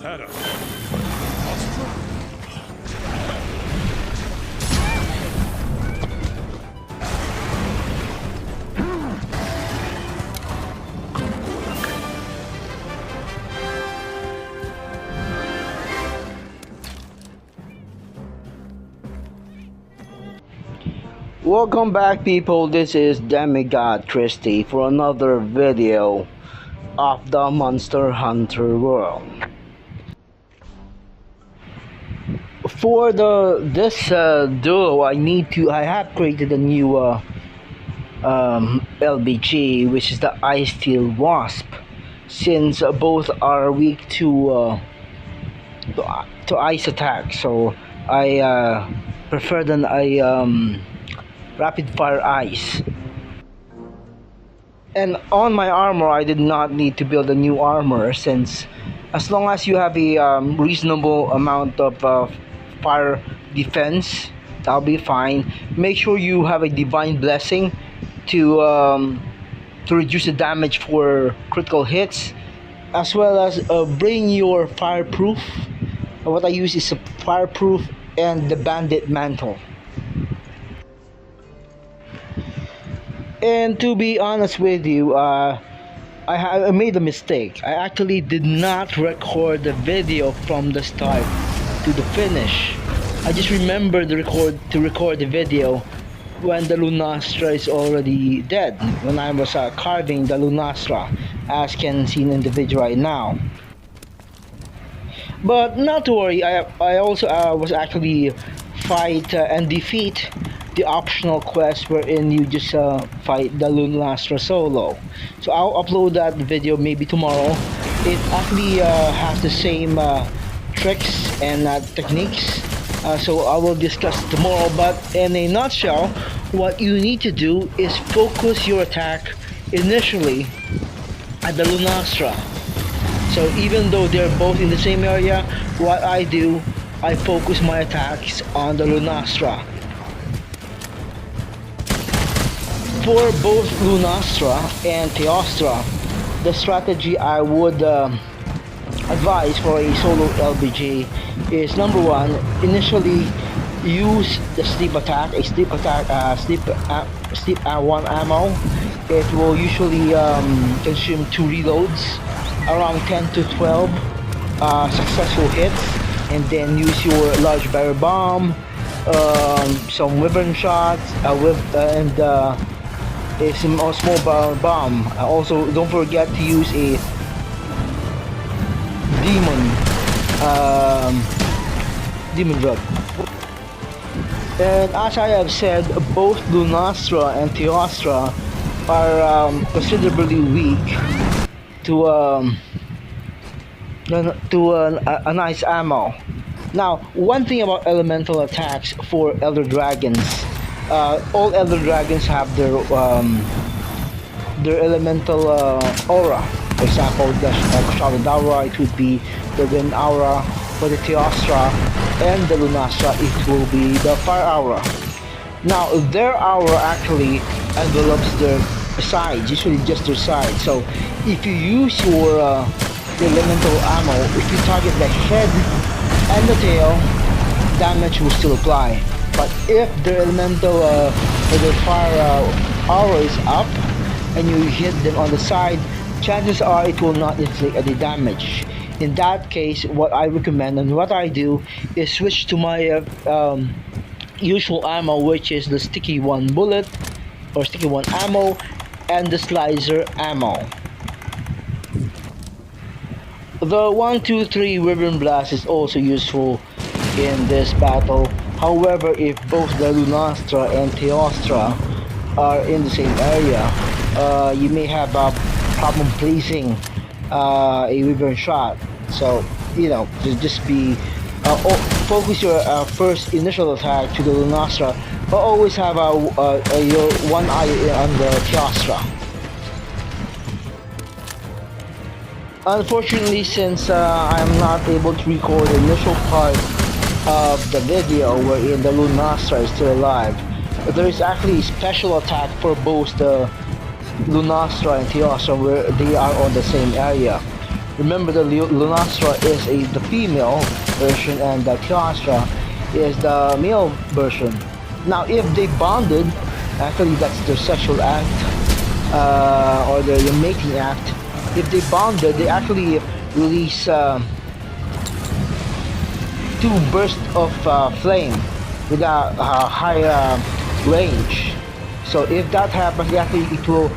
Volcano. Teostra? Welcome back, people. This is Demigod Christie for another video of the Monster Hunter world. For this duo, I have created a new LBG, which is the Ice Steel Wasp, since both are weak to ice attack. So I prefer than rapid fire ice. And on my armor, I did not need to build a new armor, since as long as you have a reasonable amount of fire defense, that'll be fine. Make sure you have a divine blessing to reduce the damage for critical hits, as well as bring your fireproof. What I use is a fireproof and the bandit mantle. And to be honest with you, I made a mistake. I actually did not record the video from the start to the finish. I just remembered to record the video when the Lunastra is already dead, when I was carving the Lunastra, as can see in the video right now. But not to worry, I also was actually fight and defeat the optional quest wherein you just fight the Lunastra solo. So I'll upload that video maybe tomorrow. It actually has the same tricks and techniques, so I will discuss it tomorrow. But in a nutshell, what you need to do is focus your attack initially at the Lunastra. So even though they're both in the same area, what I do, I focus my attacks on the Lunastra. For both Lunastra and Teostra, the strategy I would advise for a solo LBG is, number one, initially use the sleep attack, sleep one ammo. It will usually consume 2 reloads, around 10 to 12 successful hits, and then use your large barrel bomb, some wyvern shots, and a small barrel bomb. Also, don't forget to use a demon drug. And as I have said, both Lunastra and Teostra are considerably weak to a nice ammo. Now, one thing about elemental attacks for Elder Dragons, all Elder Dragons have their elemental aura. For example, the Shadow Aura, it would be the Wind Aura. For the Teostra and the Lunastra, it will be the Fire Aura. Now, their aura actually envelopes their sides, usually just their sides. So, if you use your elemental ammo, if you target the head and the tail, damage will still apply. But if the elemental or the fire aura is up and you hit them on the side, chances are it will not inflict any damage. In that case, what I recommend and what I do is switch to my usual ammo, which is the sticky one bullet or sticky one ammo and the slicer ammo. The 1, 2, 3 Wyvern Blast is also useful in this battle. However, if both the Lunastra and Teostra are in the same area, you may have a problem placing a Wyvern shot. So, you know, just be focus your first initial attack to the Lunastra, but always have your one eye on the Teostra. Unfortunately, since I'm not able to record the initial part of the video wherein the Lunastra is still alive, there is actually a special attack for both the Lunastra and Teostra where they are on the same area. Remember, the Lunastra is the female version, and the Teostra is the male version. Now, if they bonded, actually that's their sexual act, or their mating act. If they bonded, they actually release two bursts of flame with a high range. So if that happens, actually it will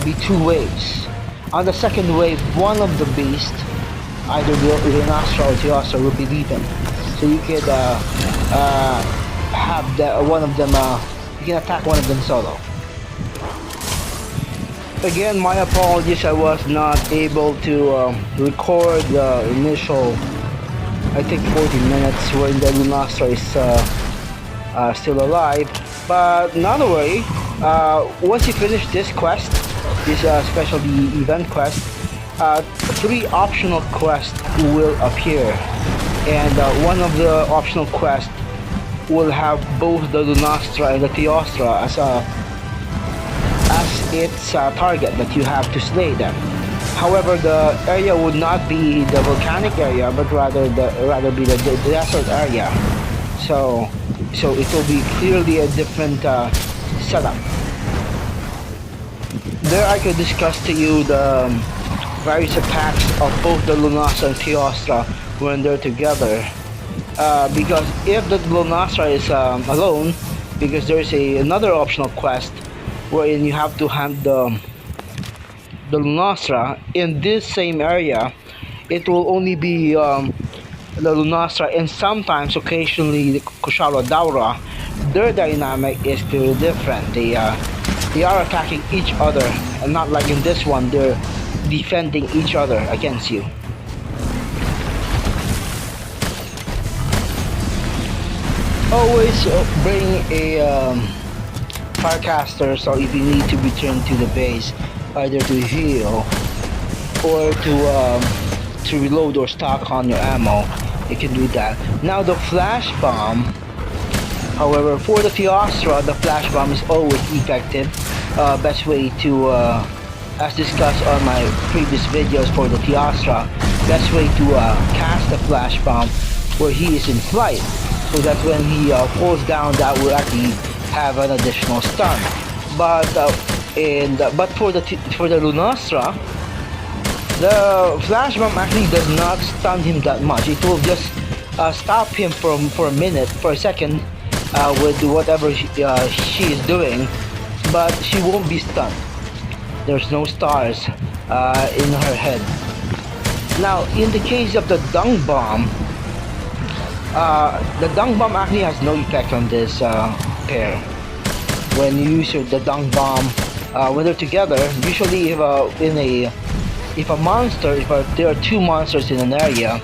be two waves. On the second wave, one of the beasts, either the Lunastra or Teostra, will be leaving. So you could have one of them, you can attack one of them solo. Again, my apologies, I was not able to record the initial, I think, 40 minutes when the Lunastra is still alive. But not to worry, once you finish this quest, this specialty event quest, 3 optional quests will appear, and one of the optional quests will have both the Lunastra and the Teostra as its target that you have to slay them. However, the area would not be the volcanic area, but rather be the desert area. So it will be clearly a different setup. There I could discuss to you the various attacks of both the Lunastra and Teostra when they're together. Because if the Lunastra is alone, because there is another optional quest wherein you have to hunt the Lunastra in this same area, it will only be the Lunastra, and sometimes occasionally the Kushala Daura. Their dynamic is still different. They are attacking each other, and not like in this one, they're defending each other against you. Always bring a Firecaster, so if you need to return to the base, either to heal or to reload or stock on your ammo, you can do that. Now the flash bomb, however, for the Teostra, the flash bomb is always effective. Best way to, as discussed on my previous videos for the Teostra, best way to cast the flash bomb where he is in flight, so that when he falls down, that will actually have an additional stun. But for the Lunastra, the flash bomb actually does not stun him that much. It will just stop him for a second, with whatever she is doing, but she won't be stunned. There's no stars in her head. Now, in the case of the dung bomb, the dung bomb actually has no effect on this pair. When you use the dung bomb, when they're together, usually if there are 2 monsters in an area,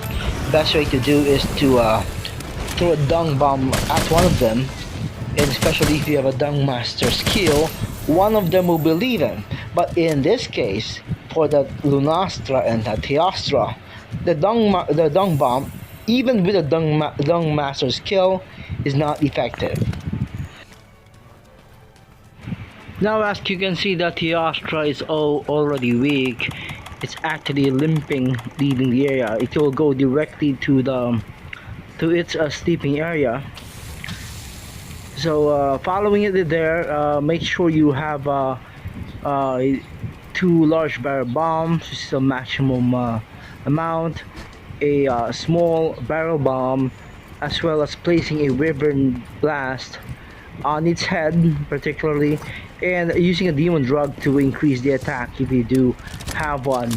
best way to do is to throw a dung bomb at one of them, and especially if you have a dung master skill, one of them will be leaving. But in this case, for the Lunastra and the Teostra, the dung bomb, even with a dung master skill, is not effective. Now, as you can see, the Teostra is already weak. It's actually limping, leaving the area. It will go directly to its sleeping area. So following it there, make sure you have 2 large barrel bombs, which is the maximum amount, a small barrel bomb, as well as placing a wyvern blast on its head particularly, and using a demon drug to increase the attack if you do have one.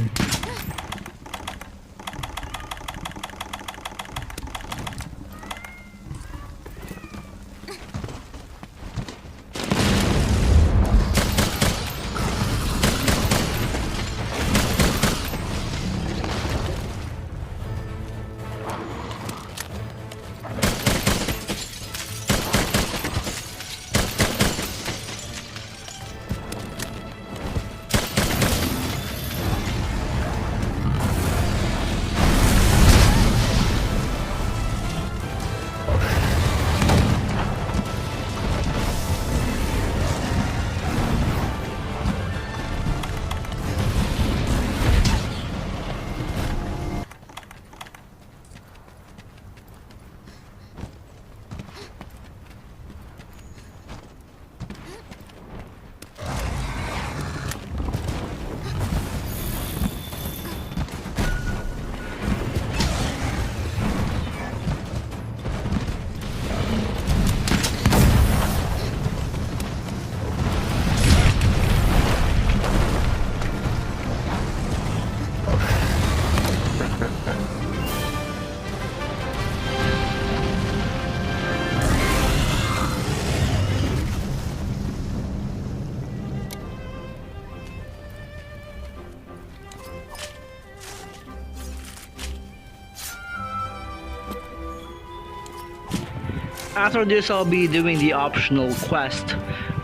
After this, I'll be doing the optional quest.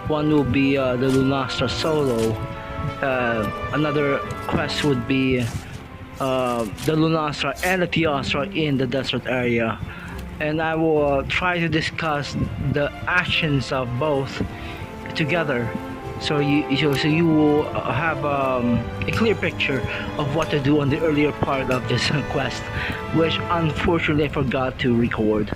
One will be the Lunastra solo. Another quest would be the Lunastra and the Teostra in the desert area. And I will try to discuss the actions of both together, so you will have a clear picture of what to do on the earlier part of this quest, which unfortunately I forgot to record.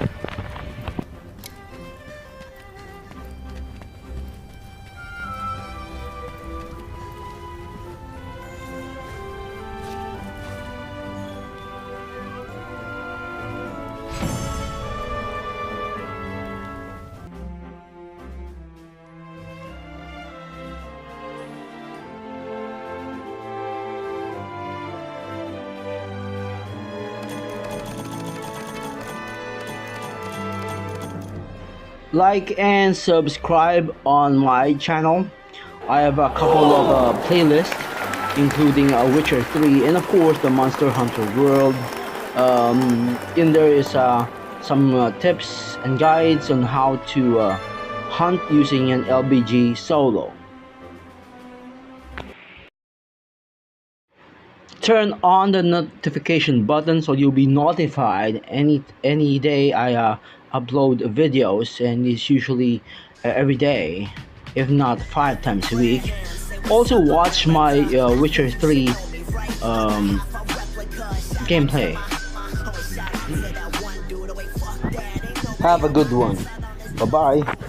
Like and subscribe on my channel. I have a couple of playlists, including Witcher 3 and of course the Monster Hunter World. In there is some tips and guides on how to hunt using an LBG solo. Turn on the notification button so you'll be notified any day I upload videos, and it's usually every day, if not 5 times a week. Also watch my Witcher 3 gameplay. Have a good one. Bye bye.